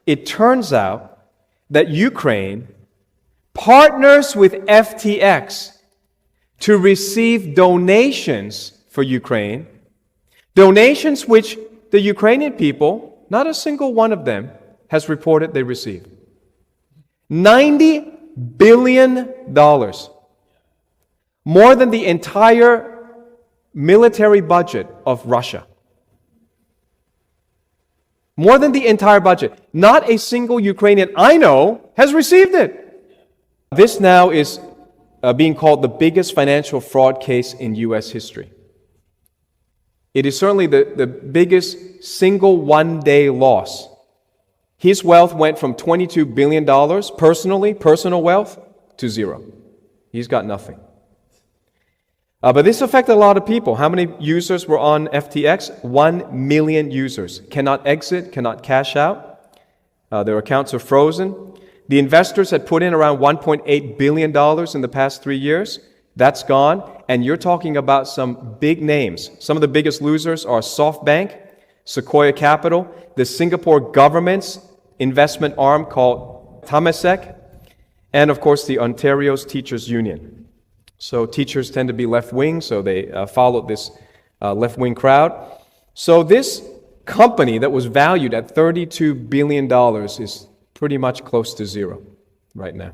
It turns out that Ukraine partners with FTX to receive donations for Ukraine, donations which the Ukrainian people, not a single one of them, has reported they received. $90 billion. More than the entire military budget of Russia. More than the entire budget. Not a single Ukrainian I know has received it. This now is being called the biggest financial fraud case in U.S. history. It is certainly the biggest single one-day loss. His wealth went from $22 billion personal wealth, to zero. He's got nothing. But this affected a lot of people. How many users were on FTX? 1 million users. Cannot exit, cannot cash out. Their accounts are frozen. The investors had put in around $1.8 billion in the past 3 years. That's gone. And you're talking about some big names. Some of the biggest losers are SoftBank, Sequoia Capital, the Singapore government's investment arm called Temasek, and of course the Ontario's Teachers Union. So teachers tend to be left-wing, so they followed this left-wing crowd. So this company that was valued at $32 billion is pretty much close to zero right now.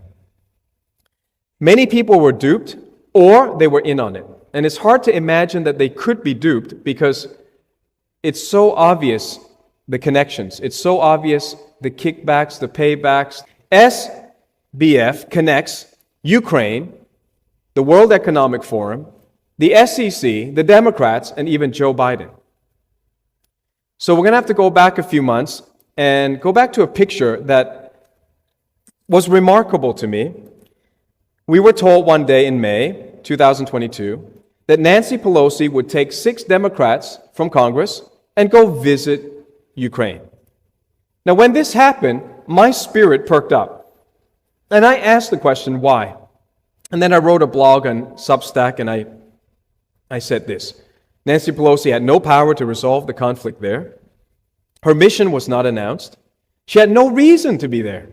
Many people were duped, or they were in on it. And it's hard to imagine that they could be duped because it's so obvious, the connections. It's so obvious, the kickbacks, the paybacks. SBF connects Ukraine, the World Economic Forum, the SEC, the Democrats, and even Joe Biden. So we're going to have to go back a few months and go back to a picture that was remarkable to me. We were told one day in May 2022 that Nancy Pelosi would take 6 Democrats from Congress and go visit Ukraine. Now, when this happened, my spirit perked up. And I asked the question, why? And then I wrote a blog on Substack, and I said this. Nancy Pelosi had no power to resolve the conflict there. Her mission was not announced. She had no reason to be there.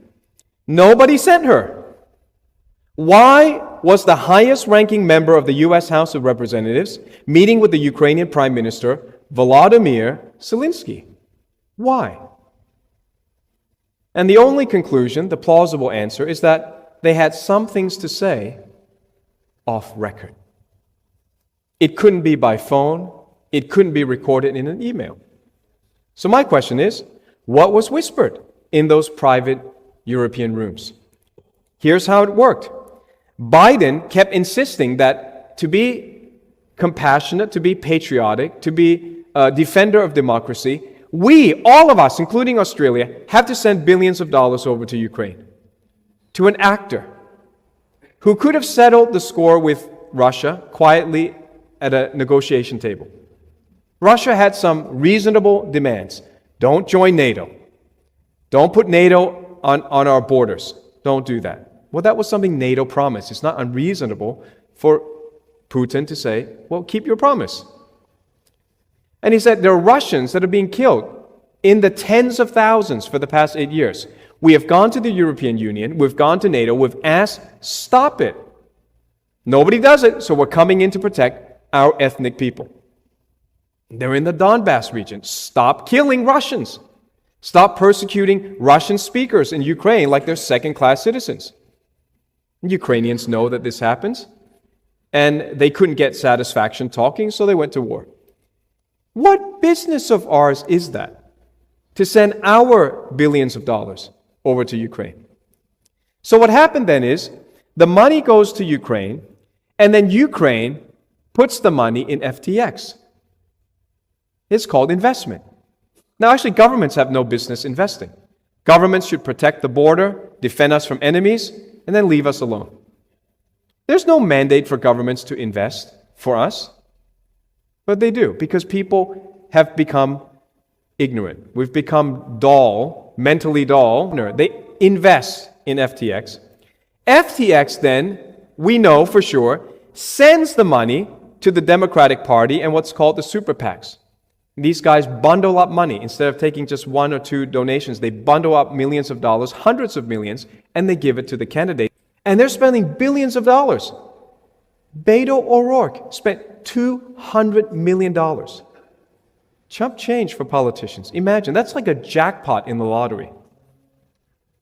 Nobody sent her. Why was the highest-ranking member of the U.S. House of Representatives meeting with the Ukrainian Prime Minister, Volodymyr Zelensky? Why? And the only conclusion, the plausible answer, is that they had some things to say off record. It couldn't be by phone. It couldn't be recorded in an email. So my question is, what was whispered in those private European rooms? Here's how it worked. Biden kept insisting that to be compassionate, to be patriotic, to be a defender of democracy, we, all of us, including Australia, have to send billions of dollars over to Ukraine, to an actor who could have settled the score with Russia quietly at a negotiation table. Russia had some reasonable demands. Don't join NATO. Don't put NATO on our borders. Don't do that. Well, that was something NATO promised. It's not unreasonable for Putin to say, well, keep your promise. And he said, there are Russians that are being killed in the tens of thousands for the past 8 years. We have gone to the European Union, we've gone to NATO, we've asked, stop it. Nobody does it, so we're coming in to protect our ethnic people. They're in the Donbass region. Stop killing Russians. Stop persecuting Russian speakers in Ukraine like they're second-class citizens. Ukrainians know that this happens, and they couldn't get satisfaction talking, so they went to war. What business of ours is that, to send our billions of dollars over to Ukraine? So what happened then is, the money goes to Ukraine, and then Ukraine puts the money in FTX. It's called investment. Now, actually, governments have no business investing. Governments should protect the border, defend us from enemies, and then leave us alone. There's no mandate for governments to invest for us, but they do, because people have become ignorant. We've become dull, mentally dull. They invest in FTX. FTX then, we know for sure, sends the money to the Democratic Party and what's called the super PACs. These guys bundle up money. Instead of taking just one or two donations, they bundle up millions of dollars, hundreds of millions, and they give it to the candidate. And they're spending billions of dollars. Beto O'Rourke spent $200 million. Chump change for politicians. Imagine, that's like a jackpot in the lottery.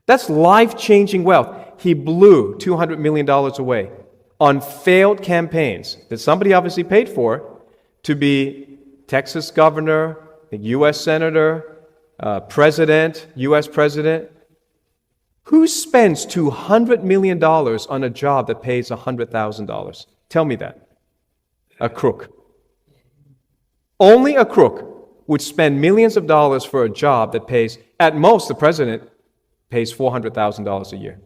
That's life-changing wealth. He blew $200 million away on failed campaigns that somebody obviously paid for to be Texas governor, U.S. senator, president, U.S. president. Who spends $200 million on a job that pays $100,000? Tell me that. A crook. Only a crook would spend millions of dollars for a job that pays, at most, the president pays $400,000 a year.